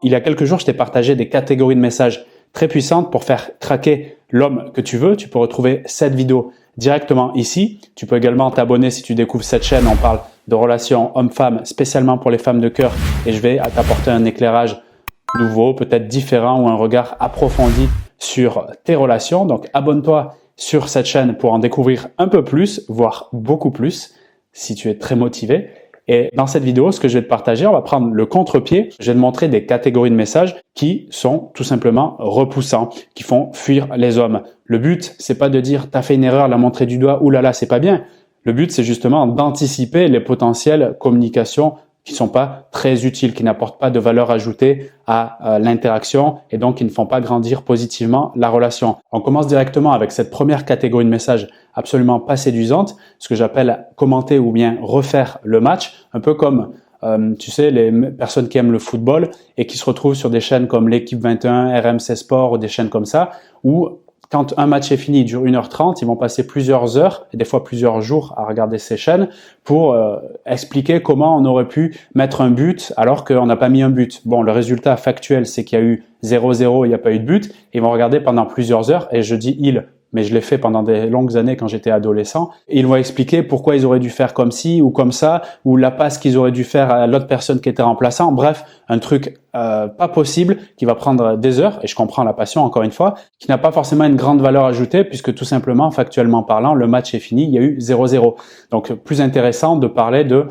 Il y a quelques jours, je t'ai partagé des catégories de messages très puissantes pour faire craquer l'homme que tu veux. Tu peux retrouver cette vidéo directement ici. Tu peux également t'abonner si tu découvres cette chaîne. On parle de relations homme-femme, spécialement pour les femmes de cœur. Et je vais t'apporter un éclairage nouveau, peut-être différent ou un regard approfondi sur tes relations. Donc, abonne-toi sur cette chaîne pour en découvrir un peu plus, voire beaucoup plus, si tu es très motivé. Et dans cette vidéo, ce que je vais te partager, on va prendre le contre-pied. Je vais te montrer des catégories de messages qui sont tout simplement repoussants, qui font fuir les hommes. Le but, c'est pas de dire t'as fait une erreur, la montrer du doigt, oulala, c'est pas bien. Le but, c'est justement d'anticiper les potentielles communications qui sont pas très utiles, qui n'apportent pas de valeur ajoutée à l'interaction et donc qui ne font pas grandir positivement la relation. On commence directement avec cette première catégorie de messages absolument pas séduisante, ce que j'appelle commenter ou bien refaire le match, un peu comme tu sais, les personnes qui aiment le football et qui se retrouvent sur des chaînes comme l'équipe 21, RMC Sport ou des chaînes comme ça, où quand un match est fini, il dure 1h30, ils vont passer plusieurs heures et des fois plusieurs jours à regarder ces chaînes pour expliquer comment on aurait pu mettre un but alors qu'on n'a pas mis un but. Bon, le résultat factuel, c'est qu'il y a eu 0-0, il n'y a pas eu de but. Ils vont regarder pendant plusieurs heures et je dis mais je l'ai fait pendant des longues années quand j'étais adolescent. Et ils vont expliquer pourquoi ils auraient dû faire comme ci ou comme ça, ou la passe qu'ils auraient dû faire à l'autre personne qui était remplaçant. Bref, un truc pas possible qui va prendre des heures, et je comprends la passion encore une fois, qui n'a pas forcément une grande valeur ajoutée puisque tout simplement, factuellement parlant, le match est fini, il y a eu 0-0. Donc plus intéressant de parler de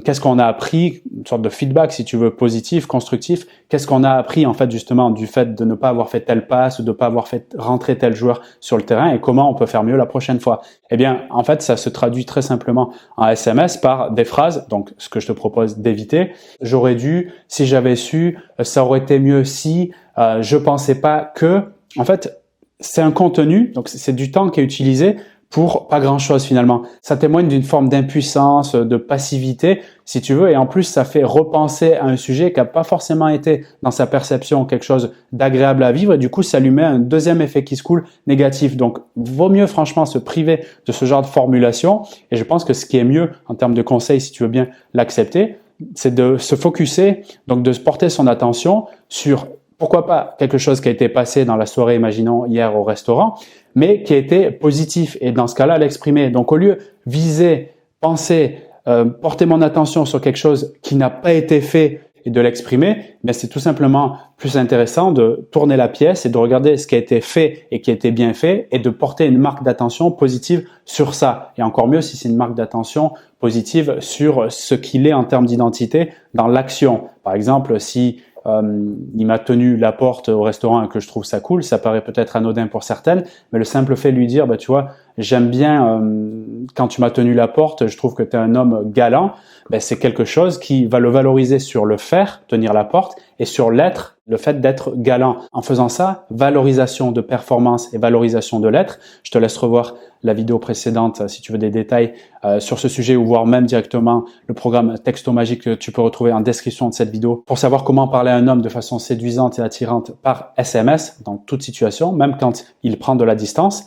qu'est-ce qu'on a appris, une sorte de feedback si tu veux, positif, constructif, qu'est-ce qu'on a appris en fait justement du fait de ne pas avoir fait telle passe ou de ne pas avoir fait rentrer tel joueur sur le terrain et comment on peut faire mieux la prochaine fois. Eh bien, en fait, ça se traduit très simplement en SMS par des phrases, donc ce que je te propose d'éviter. J'aurais dû, si j'avais su, ça aurait été mieux si, je pensais pas que. En fait, c'est un contenu, donc c'est du temps qui est utilisé pour pas grand-chose finalement. Ça témoigne d'une forme d'impuissance, de passivité, si tu veux, et en plus ça fait repenser à un sujet qui n'a pas forcément été dans sa perception quelque chose d'agréable à vivre, et du coup ça lui met un deuxième effet qui se coule négatif. Donc vaut mieux franchement se priver de ce genre de formulation, et je pense que ce qui est mieux en termes de conseils, si tu veux bien l'accepter, c'est de se focuser, donc de se porter son attention sur pourquoi pas quelque chose qui a été passé dans la soirée, imaginons hier au restaurant, mais qui a été positif et dans ce cas-là, l'exprimer. Donc au lieu viser, penser, porter mon attention sur quelque chose qui n'a pas été fait et de l'exprimer, mais c'est tout simplement plus intéressant de tourner la pièce et de regarder ce qui a été fait et qui a été bien fait et de porter une marque d'attention positive sur ça. Et encore mieux si c'est une marque d'attention positive sur ce qu'il est en termes d'identité dans l'action. Par exemple, si il m'a tenu la porte au restaurant et que je trouve ça cool, ça paraît peut-être anodin pour certaines, mais le simple fait de lui dire, tu vois, j'aime bien quand tu m'as tenu la porte, je trouve que tu es un homme galant, c'est quelque chose qui va le valoriser sur le faire, tenir la porte, et sur l'être, le fait d'être galant. En faisant ça, valorisation de performance et valorisation de l'être. Je te laisse revoir la vidéo précédente si tu veux des détails sur ce sujet ou voir même directement le programme Texto Magique que tu peux retrouver en description de cette vidéo pour savoir comment parler à un homme de façon séduisante et attirante par SMS dans toute situation, même quand il prend de la distance.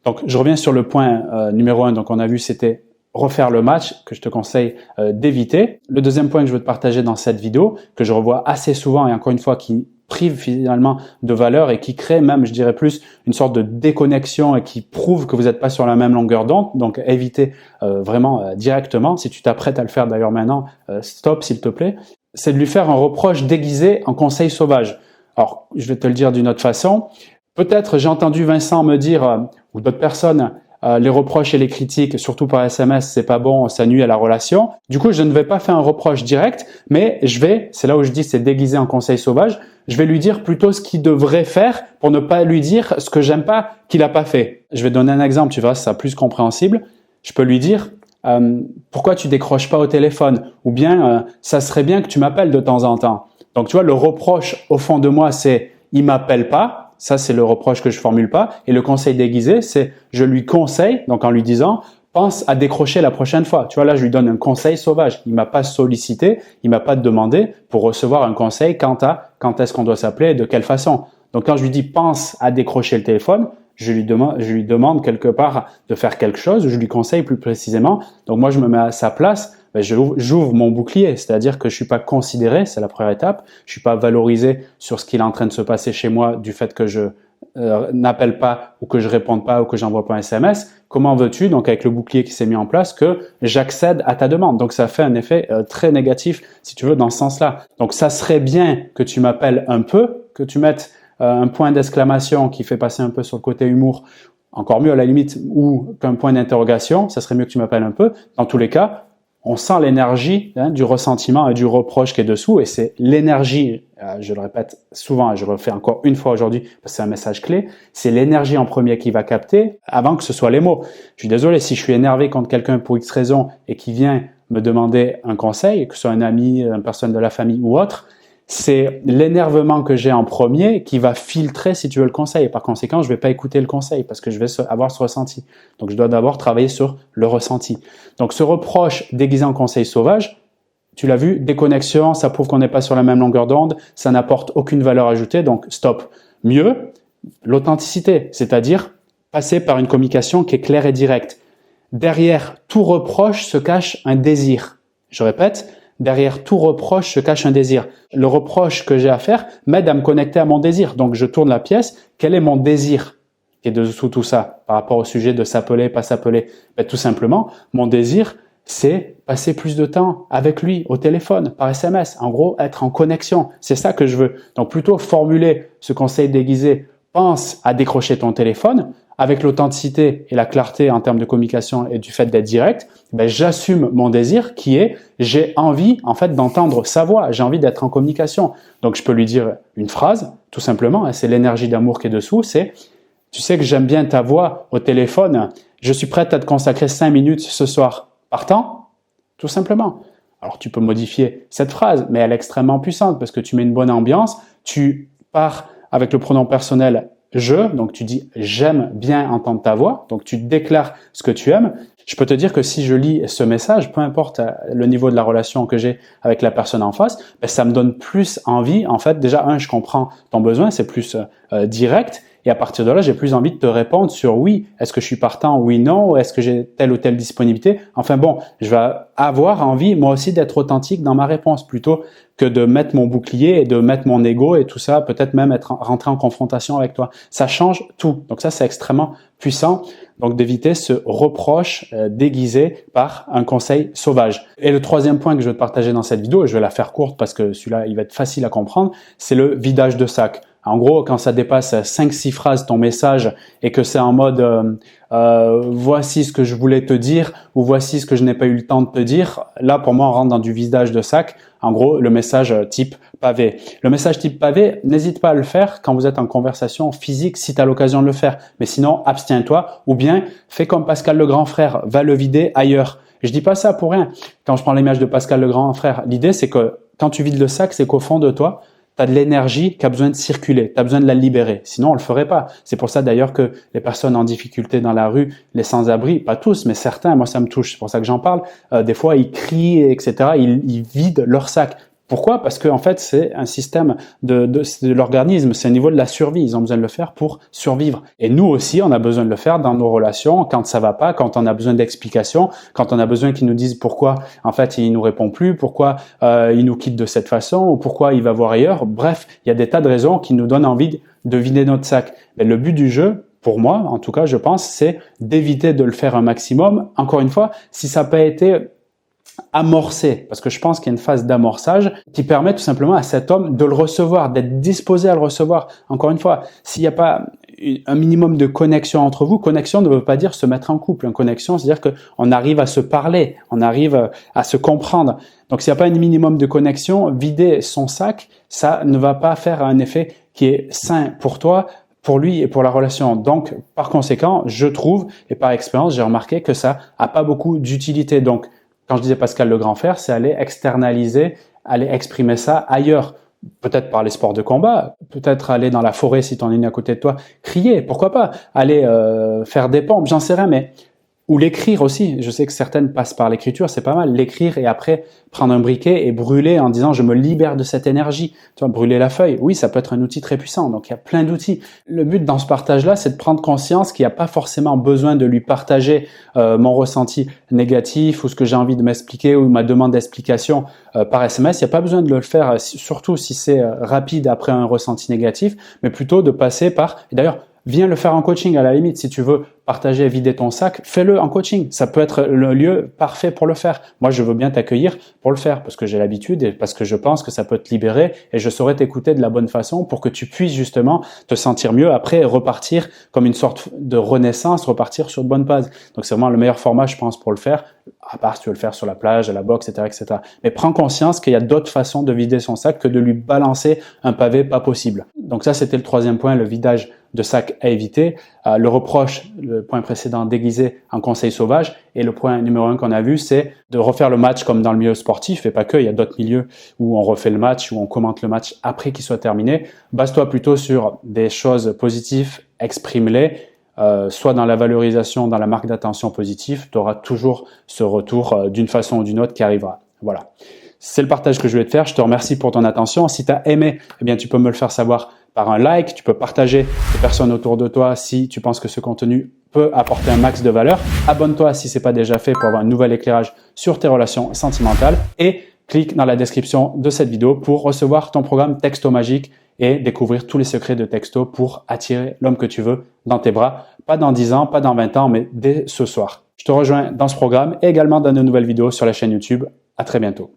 Donc, je reviens sur le point numéro 1. Donc, on a vu c'était refaire le match que je te conseille d'éviter. Le deuxième point que je veux te partager dans cette vidéo, que je revois assez souvent et encore une fois qui prive finalement de valeur et qui crée même, je dirais plus, une sorte de déconnexion et qui prouve que vous n'êtes pas sur la même longueur d'onde. Donc, évitez vraiment directement. Si tu t'apprêtes à le faire d'ailleurs maintenant, stop s'il te plaît. C'est de lui faire un reproche déguisé en conseil sauvage. Alors, je vais te le dire d'une autre façon. Peut-être j'ai entendu Vincent me dire, ou d'autres personnes, les reproches et les critiques, surtout par SMS, c'est pas bon, ça nuit à la relation. Du coup, je ne vais pas faire un reproche direct, mais c'est là où je dis c'est déguisé en conseil sauvage, je vais lui dire plutôt ce qu'il devrait faire pour ne pas lui dire ce que j'aime pas qu'il n'a pas fait. Je vais donner un exemple, tu verras, ça sera plus compréhensible. Je peux lui dire pourquoi tu décroches pas au téléphone, ou bien ça serait bien que tu m'appelles de temps en temps. Donc tu vois, le reproche au fond de moi, c'est il m'appelle pas. Ça, c'est le reproche que je formule pas. Et le conseil déguisé, c'est je lui conseille, donc en lui disant, pense à décrocher la prochaine fois. Tu vois, là, je lui donne un conseil sauvage. Il m'a pas sollicité, il m'a pas demandé pour recevoir un conseil quant à quand est-ce qu'on doit s'appeler et de quelle façon. Donc, quand je lui dis pense à décrocher le téléphone, je lui demande quelque part de faire quelque chose, je lui conseille plus précisément. Donc, moi, je me mets à sa place ben j'ouvre mon bouclier, c'est-à-dire que je suis pas considéré, c'est la première étape, je suis pas valorisé sur ce qu'il est en train de se passer chez moi du fait que je n'appelle pas ou que je réponde pas ou que j'envoie pas un SMS. Comment veux-tu, donc avec le bouclier qui s'est mis en place, que j'accède à ta demande? Donc ça fait un effet très négatif, si tu veux, dans ce sens-là. Donc ça serait bien que tu m'appelles un peu, que tu mettes un point d'exclamation qui fait passer un peu sur le côté humour, encore mieux à la limite, ou qu'un point d'interrogation, ça serait mieux que tu m'appelles un peu. Dans tous les cas, on sent l'énergie du ressentiment et du reproche qui est dessous, et c'est l'énergie, je le répète souvent et je le refais encore une fois aujourd'hui parce que c'est un message clé, c'est l'énergie en premier qui va capter avant que ce soit les mots. Je suis désolé si je suis énervé contre quelqu'un pour X raison et qui vient me demander un conseil, que ce soit un ami, une personne de la famille ou autre, c'est l'énervement que j'ai en premier qui va filtrer, si tu veux, le conseil. Et par conséquent, je ne vais pas écouter le conseil parce que je vais avoir ce ressenti. Donc, je dois d'abord travailler sur le ressenti. Donc, ce reproche déguisé en conseil sauvage, tu l'as vu, déconnexion, ça prouve qu'on n'est pas sur la même longueur d'onde, ça n'apporte aucune valeur ajoutée, donc stop. Mieux, l'authenticité, c'est-à-dire passer par une communication qui est claire et directe. Derrière tout reproche se cache un désir. Je répète, derrière tout reproche se cache un désir. Le reproche que j'ai à faire m'aide à me connecter à mon désir. Donc, je tourne la pièce. Quel est mon désir qui est dessous tout ça par rapport au sujet de s'appeler, pas s'appeler? Ben, tout simplement, mon désir, c'est passer plus de temps avec lui au téléphone, par SMS. En gros, être en connexion. C'est ça que je veux. Donc, plutôt formuler ce conseil déguisé, pense à décrocher ton téléphone. Avec l'authenticité et la clarté en termes de communication et du fait d'être direct, ben j'assume mon désir qui est j'ai envie en fait d'entendre sa voix, j'ai envie d'être en communication. Donc je peux lui dire une phrase, tout simplement, c'est l'énergie d'amour qui est dessous, c'est tu sais que j'aime bien ta voix au téléphone, je suis prête à te consacrer 5 minutes ce soir. Partant? Tout simplement. Alors tu peux modifier cette phrase, mais elle est extrêmement puissante parce que tu mets une bonne ambiance, tu pars avec le pronom personnel je, donc tu dis j'aime bien entendre ta voix, donc tu déclares ce que tu aimes. Je peux te dire que si je lis ce message, peu importe le niveau de la relation que j'ai avec la personne en face, ben ça me donne plus envie. En fait, déjà, je comprends ton besoin, c'est plus direct. Et à partir de là, j'ai plus envie de te répondre sur oui, est-ce que je suis partant, oui, non, ou est-ce que j'ai telle ou telle disponibilité. Enfin bon, je vais avoir envie, moi aussi, d'être authentique dans ma réponse plutôt que de mettre mon bouclier et de mettre mon ego et tout ça, peut-être même rentrer en confrontation avec toi. Ça change tout. Donc ça, c'est extrêmement puissant. Donc d'éviter ce reproche déguisé par un conseil sauvage. Et le troisième point que je vais te partager dans cette vidéo, et je vais la faire courte parce que celui-là, il va être facile à comprendre, c'est le vidage de sac. En gros, quand ça dépasse 5-6 phrases ton message et que c'est en mode voici ce que je voulais te dire ou voici ce que je n'ai pas eu le temps de te dire, là pour moi on rentre dans du vidage de sac. En gros, le message type pavé. Le message type pavé, n'hésite pas à le faire quand vous êtes en conversation physique si tu as l'occasion de le faire. Mais sinon, abstiens-toi ou bien fais comme Pascal le grand frère, va le vider ailleurs. Je dis pas ça pour rien. Quand je prends l'image de Pascal le grand frère, l'idée c'est que quand tu vides le sac, c'est qu'au fond de toi, tu as de l'énergie qui a besoin de circuler, tu as besoin de la libérer. Sinon, on le ferait pas. C'est pour ça d'ailleurs que les personnes en difficulté dans la rue, les sans-abri, pas tous, mais certains, moi ça me touche, c'est pour ça que j'en parle, des fois ils crient, etc., ils vident leur sac. Pourquoi? Parce que en fait, c'est un système de l'organisme, c'est au niveau de la survie. Ils ont besoin de le faire pour survivre. Et nous aussi, on a besoin de le faire dans nos relations, quand ça va pas, quand on a besoin d'explications, quand on a besoin qu'ils nous disent pourquoi, en fait, il nous répond plus, pourquoi il nous quitte de cette façon, ou pourquoi il va voir ailleurs. Bref, il y a des tas de raisons qui nous donnent envie de vider notre sac. Mais le but du jeu, pour moi, en tout cas, je pense, c'est d'éviter de le faire un maximum. Encore une fois, si ça n'a pas été amorcer, parce que je pense qu'il y a une phase d'amorçage qui permet tout simplement à cet homme de le recevoir, d'être disposé à le recevoir. Encore une fois, s'il n'y a pas un minimum de connexion entre vous, connexion ne veut pas dire se mettre en couple. Une connexion, c'est-à-dire qu'on arrive à se parler, on arrive à se comprendre. Donc s'il n'y a pas un minimum de connexion, vider son sac, ça ne va pas faire un effet qui est sain pour toi, pour lui et pour la relation. Donc, par conséquent, je trouve, et par expérience, j'ai remarqué que ça n'a pas beaucoup d'utilité. Donc, quand je disais Pascal le grand frère, c'est aller externaliser, aller exprimer ça ailleurs. Peut-être par les sports de combat, peut-être aller dans la forêt si ton ennemi à côté de toi, crier, pourquoi pas, aller faire des pompes, j'en sais rien, mais Ou l'écrire aussi. Je sais que certaines passent par l'écriture, c'est pas mal. L'écrire et après prendre un briquet et brûler en disant je me libère de cette énergie. Tu vois, brûler la feuille. Oui, ça peut être un outil très puissant. Donc il y a plein d'outils. Le but dans ce partage-là, c'est de prendre conscience qu'il n'y a pas forcément besoin de lui partager mon ressenti négatif ou ce que j'ai envie de m'expliquer ou ma demande d'explication par SMS. Il n'y a pas besoin de le faire, surtout si c'est rapide après un ressenti négatif, mais plutôt de passer par. Et d'ailleurs, viens le faire en coaching à la limite. Si tu veux partager et vider ton sac, fais-le en coaching. Ça peut être le lieu parfait pour le faire. Moi, je veux bien t'accueillir pour le faire parce que j'ai l'habitude et parce que je pense que ça peut te libérer et je saurais t'écouter de la bonne façon pour que tu puisses justement te sentir mieux après et repartir comme une sorte de renaissance, repartir sur de bonnes bases. Donc, c'est vraiment le meilleur format, je pense, pour le faire. À part si tu veux le faire sur la plage, à la boxe, etc., etc. Mais prends conscience qu'il y a d'autres façons de vider son sac que de lui balancer un pavé pas possible. Donc ça, c'était le troisième point, le vidage de sac à éviter. Le reproche, le point précédent, déguisé en conseil sauvage. Et le point numéro 1 qu'on a vu, c'est de refaire le match comme dans le milieu sportif. Et pas que, il y a d'autres milieux où on refait le match, où on commente le match après qu'il soit terminé. Base-toi plutôt sur des choses positives, exprime-les. Soit dans la valorisation, dans la marque d'attention positive, tu auras toujours ce retour d'une façon ou d'une autre qui arrivera. Voilà. C'est le partage que je voulais te faire. Je te remercie pour ton attention. Si tu as aimé, eh bien, tu peux me le faire savoir par un like. Tu peux partager aux personnes autour de toi si tu penses que ce contenu peut apporter un max de valeur. Abonne-toi si ce n'est pas déjà fait pour avoir un nouvel éclairage sur tes relations sentimentales et clique dans la description de cette vidéo pour recevoir ton programme Texto Magique et découvrir tous les secrets de Texto pour attirer l'homme que tu veux dans tes bras. Pas dans 10 ans, pas dans 20 ans, mais dès ce soir. Je te rejoins dans ce programme et également dans de nouvelles vidéos sur la chaîne YouTube. À très bientôt.